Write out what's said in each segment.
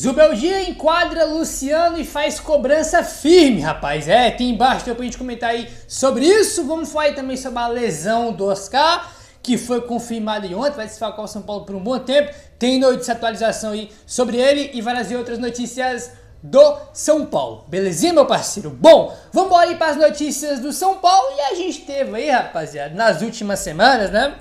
Zubeldia enquadra Luciano e faz cobrança firme, rapaz. Tem embaixo pra gente comentar aí sobre isso. Vamos falar aí também sobre a lesão do Oscar, que foi confirmada ontem, vai desfalcar o São Paulo por um bom tempo. Tem notícia, atualização aí sobre ele e várias outras notícias do São Paulo. Belezinha, meu parceiro? Bom, vamos embora aí para as notícias do São Paulo. E a gente teve aí, rapaziada, nas últimas semanas, né?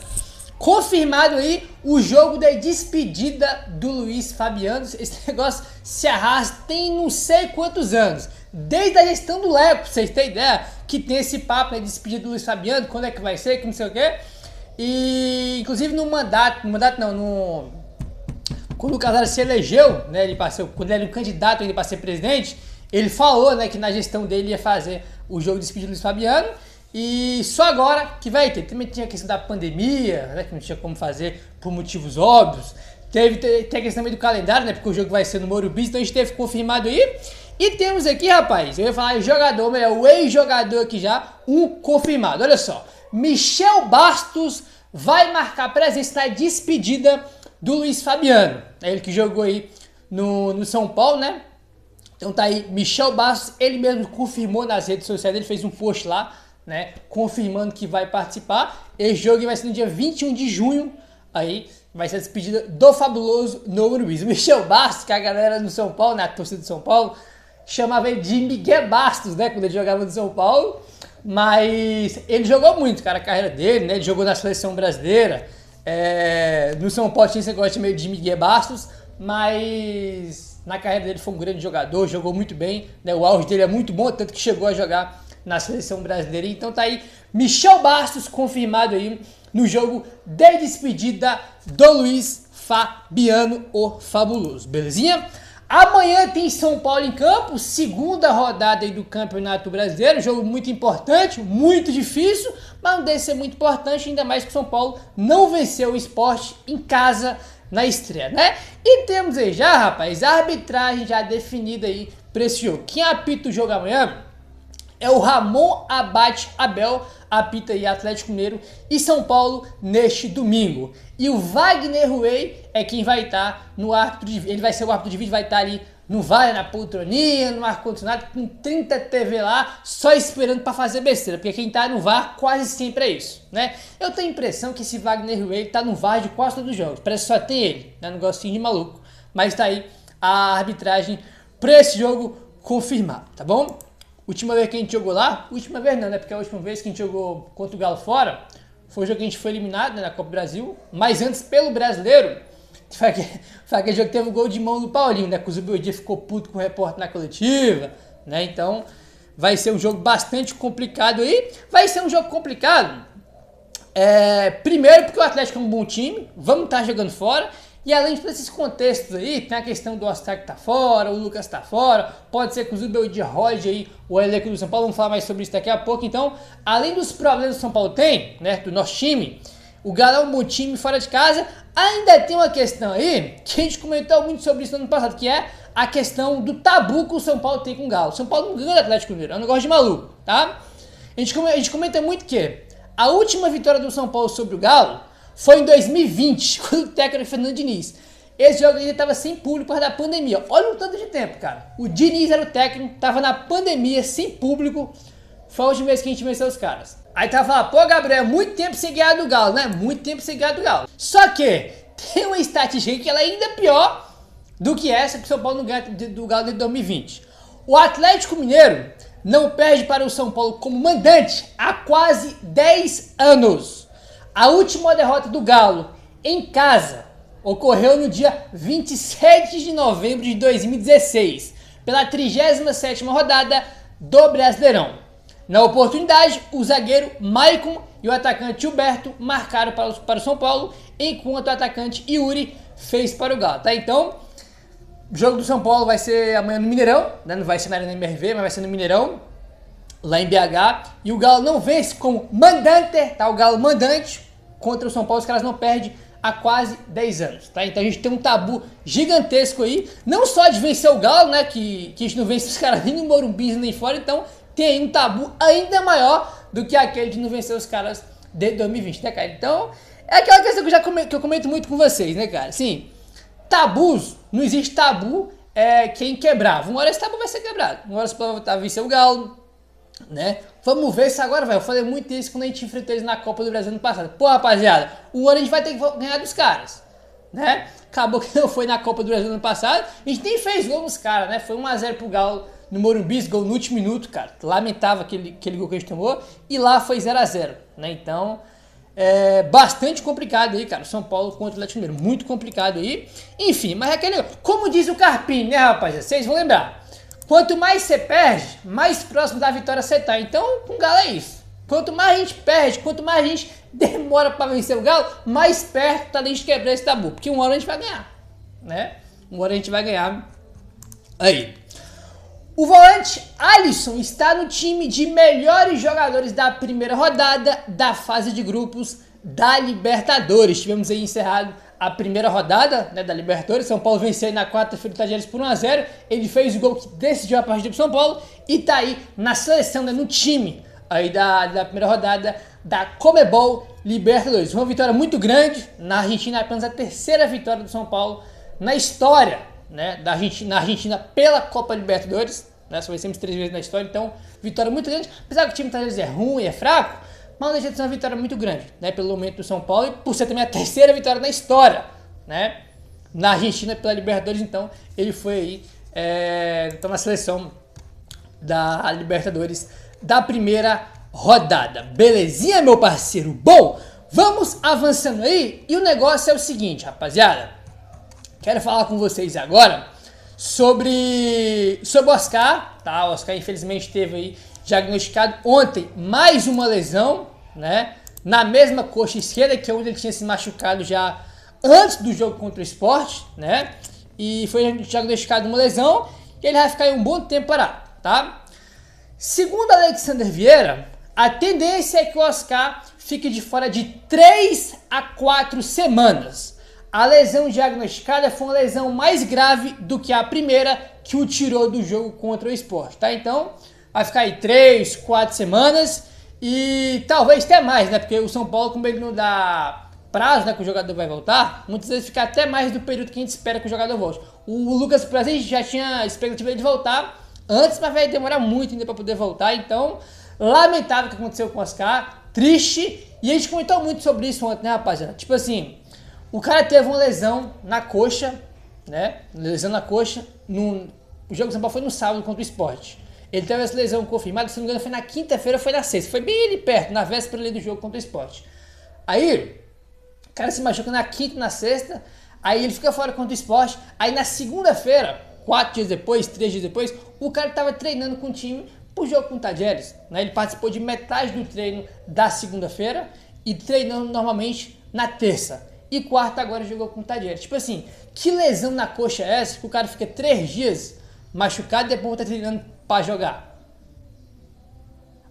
Confirmado aí o jogo da despedida do Luiz Fabiano. Esse negócio se arrasta tem não sei quantos anos. Desde a gestão do Leco, pra vocês terem ideia, que tem esse papo de despedida do Luiz Fabiano, quando é que vai ser, que não sei o quê. E inclusive no mandato não, quando o Casares se elegeu, né, quando ele era um candidato ainda para ser presidente, ele falou, né, que na gestão dele ia fazer o jogo de despedida do Luiz Fabiano. E só agora que vai ter. Também tinha a questão da pandemia, né, que não tinha como fazer por motivos óbvios. Tem a questão também do calendário, né, porque o jogo vai ser no Morumbi, então a gente teve confirmado aí. E temos aqui, rapaz, eu ia falar jogador, mas é o ex-jogador aqui já, um confirmado. Olha só, Michel Bastos vai marcar presença na despedida do Luiz Fabiano. É ele que jogou aí no São Paulo, né? Então tá aí, Michel Bastos, ele mesmo confirmou nas redes sociais, ele fez um post lá, né, confirmando que vai participar. Esse jogo vai ser no dia 21 de junho, aí vai ser a despedida do fabuloso Novo Luiz. Michel Bastos, que a galera no São Paulo, né, a torcida do São Paulo, chamava ele de Miguel Bastos, né, quando ele jogava no São Paulo, mas ele jogou muito, cara, a carreira dele, né, ele jogou na seleção brasileira, no São Paulo tinha esse negócio meio de Miguel Bastos, mas na carreira dele foi um grande jogador, jogou muito bem, né, o auge dele é muito bom, tanto que chegou a jogar na seleção brasileira. Então tá aí, Michel Bastos confirmado aí no jogo de despedida do Luiz Fabiano, o fabuloso, belezinha? Amanhã tem São Paulo em campo, segunda rodada aí do Campeonato Brasileiro, jogo muito importante, muito difícil, mas não deve ser muito importante, ainda mais que o São Paulo não venceu o Sport em casa na estreia, né? E temos aí já, rapaz, a arbitragem já definida aí para esse jogo. Quem apita o jogo amanhã é o Ramon Abate Abel, apita aí Atlético Mineiro e São Paulo neste domingo. E o Wagner Ruey é quem vai estar no árbitro de vídeo. Ele vai ser o árbitro de vídeo, vai estar ali no vale, na poltroninha, no ar-condicionado, com 30 TV lá, só esperando para fazer besteira. Porque quem tá no VAR quase sempre é isso, né? Eu tenho a impressão que esse Wagner Ruey tá no VAR de quase todos os jogos. Parece que só tem ele, né? Um gostinho de maluco. Mas tá aí a arbitragem para esse jogo confirmado, tá bom? Última vez que a gente jogou lá, última vez não, né? Porque a última vez que a gente jogou contra o Galo fora, foi o jogo que a gente foi eliminado, né, na Copa do Brasil, mas antes pelo Brasileiro, foi aquele jogo que teve o gol de mão do Paulinho, né? Que o Zubeldia ficou puto com o repórter na coletiva, né? Então vai ser um jogo bastante complicado aí. Vai ser um jogo complicado, primeiro porque o Atlético é um bom time, vamos estar jogando fora. E além de todos esses contextos aí, tem a questão do Oscar que tá fora, o Lucas tá fora, pode ser que o Zubeldia rode aí o elenco do São Paulo, vamos falar mais sobre isso daqui a pouco. Então, além dos problemas que o São Paulo tem, né, do nosso time, o Galo é um bom time fora de casa, ainda tem uma questão aí, que a gente comentou muito sobre isso no ano passado, que é a questão do tabu que o São Paulo tem com o Galo. O São Paulo não ganha do Atlético Mineiro, é um negócio de maluco, tá? A gente comenta muito que a última vitória do São Paulo sobre o Galo foi em 2020, quando o técnico era Fernando Diniz. Esse jogo ainda estava sem público por causa da pandemia. Olha o tanto de tempo, cara. O Diniz era o técnico, estava na pandemia, sem público. Foi a última vez que a gente venceu os caras. Aí tava falando, pô, Gabriel, muito tempo sem ganhar do Galo, né? Muito tempo sem ganhar do Galo. Só que tem uma estatística que ela é ainda pior do que essa, que o São Paulo não ganha do Galo desde 2020. O Atlético Mineiro não perde para o São Paulo como mandante há quase 10 anos. A última derrota do Galo em casa ocorreu no dia 27 de novembro de 2016, pela 37ª rodada do Brasileirão. Na oportunidade, o zagueiro Maicon e o atacante Gilberto marcaram para o São Paulo, enquanto o atacante Yuri fez para o Galo. Tá? Então, o jogo do São Paulo vai ser amanhã no Mineirão, né? Não vai ser na Arena MRV, mas vai ser no Mineirão, lá em BH. E o Galo não vence como mandante, tá? O Galo mandante contra o São Paulo, os caras não perdem há quase 10 anos, tá? Então a gente tem um tabu gigantesco aí, não só de vencer o Galo, né, que a gente não vence os caras nem no Morumbi nem fora, então tem aí um tabu ainda maior do que aquele de não vencer os caras de 2020, né, cara? Então, é aquela questão que eu comento muito com vocês, né, cara? Assim, tabus, não existe tabu, quem quebrava. Uma hora esse tabu vai ser quebrado, uma hora esse tabu vai vencer o Galo, né? Vamos ver se agora vai. Eu falei muito isso quando a gente enfrentou eles na Copa do Brasil ano passado. Pô, rapaziada, um ano a gente vai ter que ganhar dos caras, né? Acabou que não foi na Copa do Brasil ano passado. A gente nem fez gol nos caras, né? Foi 1-0 pro Galo no Morumbi, gol no último minuto, cara. Lamentável aquele gol que a gente tomou. E lá foi 0-0, né? Então, bastante complicado aí, cara. São Paulo contra o Atlético Mineiro. Muito complicado aí. Enfim, mas é aquele... Como diz o Carpini, né, rapaziada? Vocês vão lembrar. Quanto mais você perde, mais próximo da vitória você tá. Então, com o Galo é isso. Quanto mais a gente perde, quanto mais a gente demora para vencer o Galo, mais perto tá a gente quebrar esse tabu. Porque uma hora a gente vai ganhar, né? Uma hora a gente vai ganhar. Aí. O volante Alisson está no time de melhores jogadores da primeira rodada da fase de grupos da Libertadores. Tivemos aí encerrado a primeira rodada, né, da Libertadores. São Paulo venceu aí na quarta-feira o Tajeres por 1-0. Ele fez o gol que decidiu a partida pro São Paulo e tá aí na seleção, né, no time aí da primeira rodada da Conmebol Libertadores. Uma vitória muito grande na Argentina, apenas a terceira vitória do São Paulo na história, né, na Argentina pela Copa Libertadores, né, só vencemos 3 vezes na história, então vitória muito grande, apesar que o time talvez é ruim, é fraco, mas não deixa de ser uma vitória muito grande, né, pelo momento do São Paulo e por ser também a terceira vitória na história, né, na Argentina pela Libertadores. Então ele foi aí, então na seleção da Libertadores da primeira rodada. Belezinha, meu parceiro? Bom, vamos avançando aí e o negócio é o seguinte, rapaziada. Quero falar com vocês agora sobre o Oscar, tá? O Oscar infelizmente teve aí diagnosticado ontem mais uma lesão, né? Na mesma coxa esquerda, que é onde ele tinha se machucado já antes do jogo contra o Sport, né? E foi diagnosticado uma lesão e ele vai ficar aí um bom tempo parado, tá? Segundo Alexander Vieira, a tendência é que o Oscar fique de fora de 3 a 4 semanas. A lesão diagnosticada foi uma lesão mais grave do que a primeira que o tirou do jogo contra o Sport, tá? Então, vai ficar aí 3, 4 semanas e talvez até mais, né? Porque o São Paulo, como ele não dá prazo, né, que o jogador vai voltar, muitas vezes fica até mais do período que a gente espera que o jogador volte. O Lucas, por exemplo, já tinha expectativa de voltar antes, mas vai demorar muito ainda para poder voltar. Então, lamentável o que aconteceu com o Oscar, triste. E a gente comentou muito sobre isso ontem, né, rapaziada? Tipo assim, o cara teve uma lesão na coxa, né? Lesão na coxa. O jogo do São Paulo foi no sábado contra o Sport. Ele teve essa lesão confirmada, se não me engano, foi na quinta-feira, foi na sexta. Foi bem ali perto, na véspera ali do jogo contra o Sport. Aí, o cara se machuca na quinta e na sexta. Aí ele fica fora contra o Sport. Aí na segunda-feira, 4 dias depois, 3 dias depois, o cara tava treinando com o time pro jogo com o Tajeres, né? Ele participou de metade do treino da segunda-feira e treinando normalmente na terça. E quarta agora jogou com o Tajeres. Tipo assim, que lesão na coxa é essa que o cara fica 3 dias machucado e depois tá treinando pra jogar?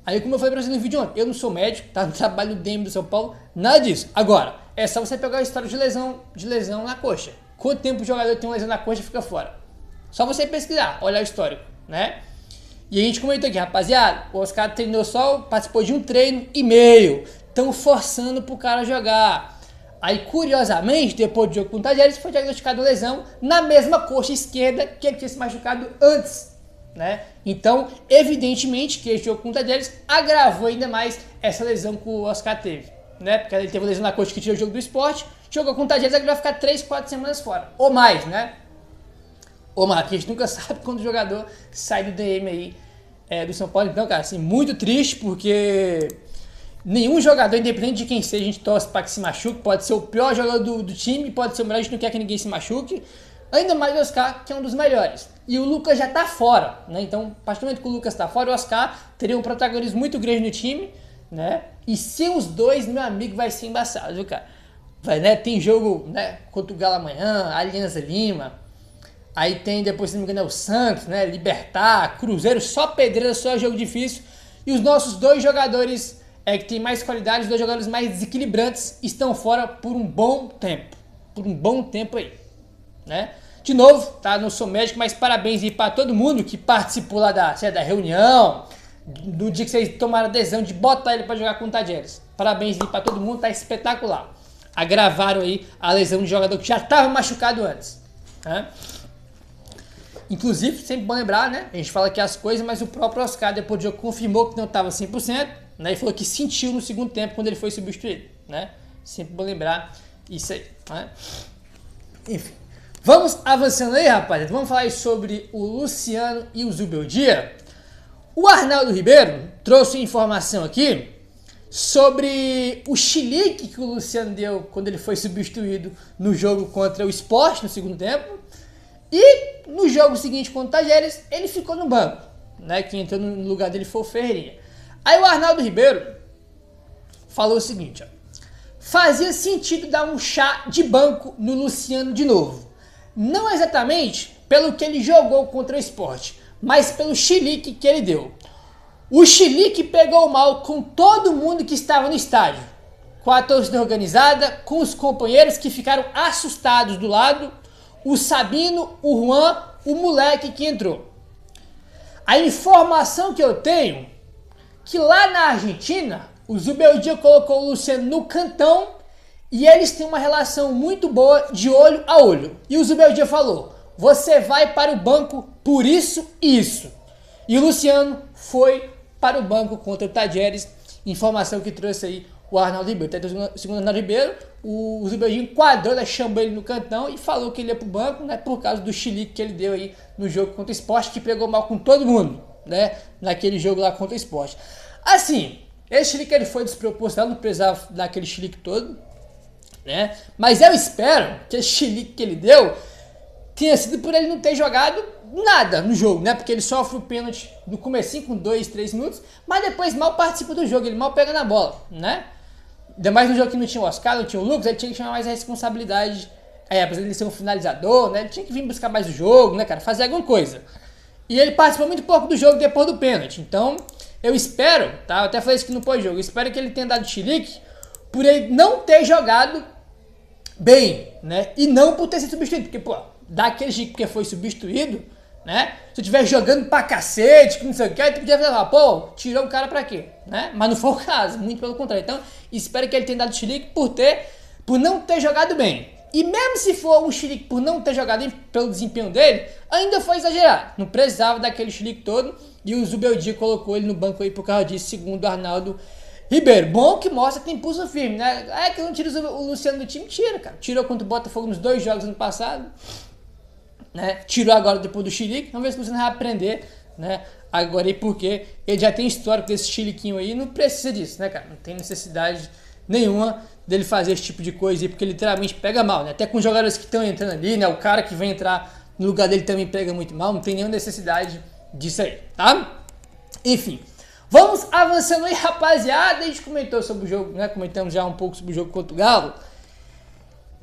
Aí, como eu falei pra você no vídeo ontem, eu não sou médico, tá? No trabalho do DM do São Paulo, nada disso. Agora, é só você pegar a história de lesão na coxa. Quanto tempo o jogador tem uma lesão na coxa e fica fora? Só você pesquisar, olhar o histórico, né? E a gente comentou aqui, rapaziada, o Oscar treinou só, participou de um treino e meio. Estão forçando pro cara jogar. Aí, curiosamente, depois do jogo com o Tajeres, foi diagnosticado lesão na mesma coxa esquerda que ele tinha se machucado antes, né? Então, evidentemente que esse jogo com o Tajeres agravou ainda mais essa lesão que o Oscar teve, né? Porque ele teve lesão na coxa que tirou o jogo do Sport, jogou com o Tajeres, agora vai ficar 3, 4 semanas fora, ou mais, né? Ô, Marcos, a gente nunca sabe quando o jogador sai do DM aí do São Paulo. Então, cara, assim, muito triste, porque nenhum jogador, independente de quem seja, a gente torce para que se machuque. Pode ser o pior jogador do time, pode ser o melhor, a gente não quer que ninguém se machuque. Ainda mais o Oscar, que é um dos melhores. E o Lucas já tá fora, né? Então, a partir do momento que o Lucas tá fora, o Oscar teria um protagonismo muito grande no time, né? E sem os dois, meu amigo, vai ser embaçado, viu, cara? Vai, né? Tem jogo, né, contra o Galo amanhã, Alianza Lima. Aí tem, depois, se não me engano, é o Santos, né? Libertad, Cruzeiro, só pedreira, só jogo difícil. E os nossos dois jogadores que tem mais qualidade, os dois jogadores mais desequilibrantes, estão fora por um bom tempo. Por um bom tempo aí, né? De novo, tá? Não sou médico, mas parabéns aí pra todo mundo que participou lá da reunião, do dia que vocês tomaram a decisão de botar ele pra jogar com o Tajeres. Parabéns aí pra todo mundo, tá espetacular. Agravaram aí a lesão de jogador que já estava machucado antes, né? Inclusive, sempre bom lembrar, né? A gente fala aqui as coisas, mas o próprio Oscar depois do jogo confirmou que não estava 100%, né? E falou que sentiu no segundo tempo quando ele foi substituído, né? Sempre bom lembrar isso aí, né? Enfim, vamos avançando aí, rapaziada. Vamos falar aí sobre o Luciano e o Zubeldia. O Arnaldo Ribeiro trouxe informação aqui sobre o chilique que o Luciano deu quando ele foi substituído no jogo contra o Sport no segundo tempo. E no jogo seguinte contra o Tajeres, ele ficou no banco, né? Quem entrou no lugar dele foi o Ferreirinha. Aí o Arnaldo Ribeiro falou o seguinte, ó. Fazia sentido dar um chá de banco no Luciano de novo. Não exatamente pelo que ele jogou contra o Sport, mas pelo chilique que ele deu. O chilique pegou mal com todo mundo que estava no estádio. Com a torcida organizada, com os companheiros que ficaram assustados do lado, o Sabino, o Juan, o moleque que entrou. A informação que eu tenho, que lá na Argentina, o Zubeldia colocou o Luciano no cantão e eles têm uma relação muito boa de olho a olho. E o Zubeldia falou, você vai para o banco por isso e isso. E o Luciano foi para o banco contra o Tajeres, informação que trouxe aí o Arnaldo Ribeiro. Segundo o Arnaldo Ribeiro, o Zubeldia enquadrou, né, chamou ele no cantão e falou que ele ia para o banco, né, por causa do chilique que ele deu aí no jogo contra o Sport, que pegou mal com todo mundo, né, naquele jogo lá contra o Sport. Assim, esse chilique ele foi desproporcional, não precisava daquele chilique todo, né, mas eu espero que esse chilique que ele deu tenha sido por ele não ter jogado nada no jogo, né? Porque ele sofre o pênalti no comecinho com 2, 3 minutos, mas depois mal participa do jogo, ele mal pega na bola, né? Ainda mais no jogo que não tinha o Oscar, não tinha o Lucas, ele tinha que chamar mais a responsabilidade, apesar de ele ser um finalizador, né? Ele tinha que vir buscar mais o jogo, né, cara? Fazer alguma coisa. E ele participou muito pouco do jogo depois do pênalti, então eu espero, tá? Eu até falei isso aqui no pós-jogo, eu espero que ele tenha dado chilique por ele não ter jogado bem, né? E não por ter sido substituído, porque, pô, dá aquele chilique porque foi substituído, né? Se eu estiver jogando pra cacete, que não sei o que, tu podia falar, pô, tirou o cara pra quê? Né? Mas não foi o caso, muito pelo contrário. Então, espero que ele tenha dado chilique por não ter jogado bem. E mesmo se for um chilique por não ter jogado bem pelo desempenho dele, ainda foi exagerado. Não precisava daquele chilique todo. E o Zubeldia colocou ele no banco aí por causa disso, segundo o Arnaldo Ribeiro. Bom que mostra que tem pulso firme, né? É que não tira o Luciano do time, tira, cara. Tirou contra o Botafogo nos 2 jogos ano passado. Né? Tirou agora depois do chilique, vamos ver se o Luciano vai aprender, né? Agora aí, porque ele já tem histórico desse chiliquinho aí, não precisa disso, né, cara? Não tem necessidade nenhuma dele fazer esse tipo de coisa aí, porque literalmente pega mal, né? Até com os jogadores que estão entrando ali, né? O cara que vem entrar no lugar dele também pega muito mal, não tem nenhuma necessidade disso aí, tá? Enfim, vamos avançando aí, rapaziada. A gente comentou sobre o jogo, né? Comentamos já um pouco sobre o jogo contra o Galo.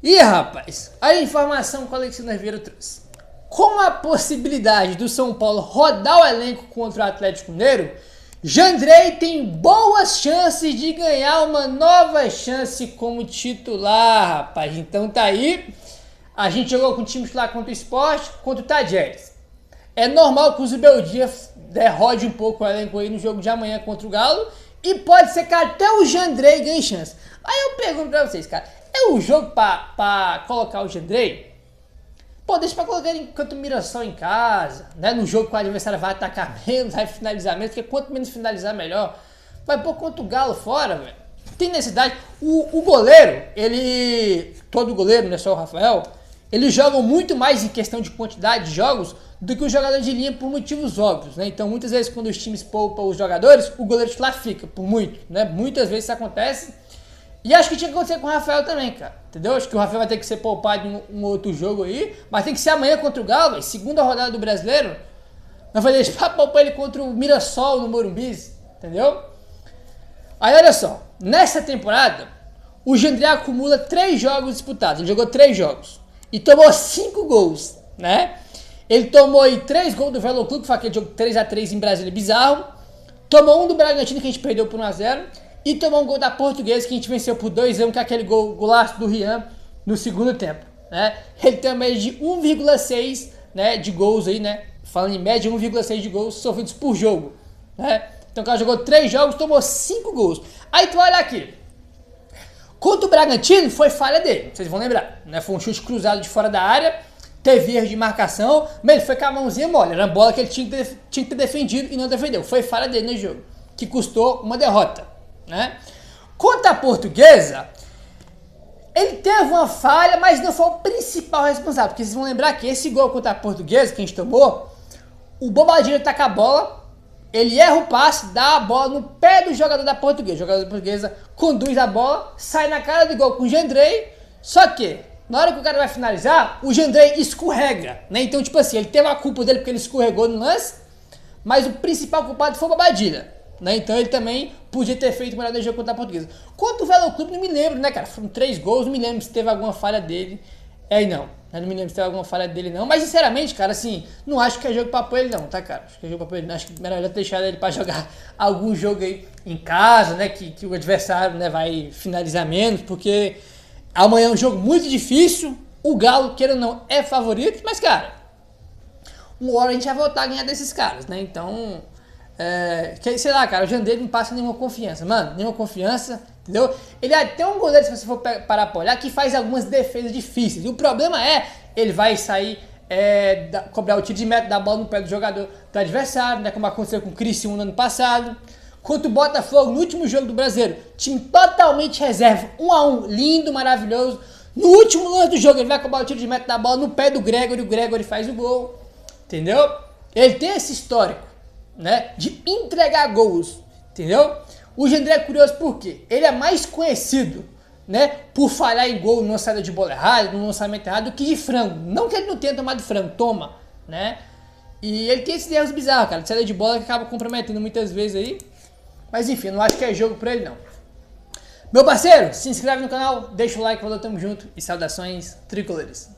E, rapaz, a informação que o Alexandre Vieira trouxe. Com a possibilidade do São Paulo rodar o elenco contra o Atlético Mineiro, Jandrei tem boas chances de ganhar uma nova chance como titular, rapaz. Então tá aí, a gente jogou com o time titular contra o Sport, contra o Tajeres. É normal que o Zubeldia derrode um pouco o elenco aí no jogo de amanhã contra o Galo, e pode ser que até o Jandrei ganhe chance. Aí eu pergunto pra vocês, cara, é o jogo pra colocar o Jandrei? Pô, deixa pra colocar ele enquanto Mirassol em casa, né? No jogo que o adversário vai atacar menos, vai finalizar menos, porque quanto menos finalizar, melhor. Vai pôr contra o Galo fora, velho. Tem necessidade. O goleiro, ele... Todo goleiro, não é só o Rafael, eles jogam muito mais em questão de quantidade de jogos do que os jogadores de linha por motivos óbvios, né? Então, muitas vezes, quando os times poupam os jogadores, o goleiro titular fica, por muito, né? Muitas vezes isso acontece. E acho que tinha que acontecer com o Rafael também, cara. Entendeu? Acho que o Rafael vai ter que ser poupado em um outro jogo aí. Mas tem que ser amanhã contra o Galo, segunda rodada do Brasileiro. Não vai deixar pra poupar ele contra o Mirassol no Morumbi. Entendeu? Aí olha só. Nessa temporada, o Jandrei acumula 3 jogos disputados. Ele jogou 3 jogos. E tomou 5 gols, né? Ele tomou aí 3 gols do Velo Clube, que foi aquele jogo 3x3 em Brasília bizarro. Tomou um do Bragantino, que a gente perdeu por 1x0. E tomou um gol da Portuguesa, que a gente venceu por 2-1, que é aquele golaço do Rian no segundo tempo, né? Ele tem uma média de 1,6, né, de gols aí, né? Falando em média, 1,6 de gols sofridos por jogo, né? Então o cara jogou 3 jogos, tomou 5 gols. Aí tu olha aqui. Contra o Bragantino, foi falha dele, vocês vão lembrar, né? Foi um chute cruzado de fora da área, teve erro de marcação, mas ele foi com a mãozinha mole. Era uma bola que ele tinha que ter defendido e não defendeu. Foi falha dele no jogo, que custou uma derrota, né? Contra a Portuguesa, ele teve uma falha, mas não foi o principal responsável. Porque vocês vão lembrar que esse gol contra a Portuguesa, que a gente tomou, o Bobadilha tá com a bola, ele erra o passe, dá a bola no pé do jogador da Portuguesa. O jogador da Portuguesa conduz a bola, sai na cara do gol com o Jandrei, só que na hora que o cara vai finalizar, o Jandrei escorrega, né? Então, tipo assim, ele teve a culpa dele porque ele escorregou no lance, mas o principal culpado foi o Bobadilha, né? Então ele também podia ter feito o melhor do jogo contra a Portuguesa. Quanto o Velo Clube, não me lembro, né, cara? Foram 3 gols, não me lembro se teve alguma falha dele. Não me lembro se teve alguma falha dele, não. Mas, sinceramente, cara, assim, não acho que é jogo pra pôr ele, não, tá, cara? Acho que é jogo pra pôr ele, não. Acho que é melhor deixar ele pra jogar algum jogo aí em casa, né? Que o adversário, né, vai finalizar menos, porque amanhã é um jogo muito difícil. O Galo, queira ou não, é favorito, mas, cara, uma hora a gente vai voltar a ganhar desses caras, né? Então, sei lá, cara, o Jandrei não passa nenhuma confiança, mano, nenhuma confiança, entendeu? Ele é até um goleiro, se você for parar pra olhar, que faz algumas defesas difíceis. E o problema ele vai sair, cobrar o tiro de meta da bola no pé do jogador do adversário, né? Como aconteceu com o Criciúma no ano passado. Contra o Botafogo, no último jogo do Brasileiro, time totalmente reserva, 1-1, lindo, maravilhoso. No último lance do jogo, ele vai cobrar o tiro de meta da bola no pé do Gregory, o Gregory faz o gol, entendeu? Ele tem esse histórico, né, de entregar gols, entendeu? O Jandrei é curioso por quê? Ele é mais conhecido, né, por falhar em gol numa saída de bola errada, num lançamento errado, do que de frango. Não que ele não tenha tomado frango, toma, né? E ele tem esses erros bizarros, cara, de saída de bola que acaba comprometendo muitas vezes aí. Mas enfim, não acho que é jogo pra ele, não. Meu parceiro, se inscreve no canal, deixa o like, valeu, tamo junto e saudações tricolores.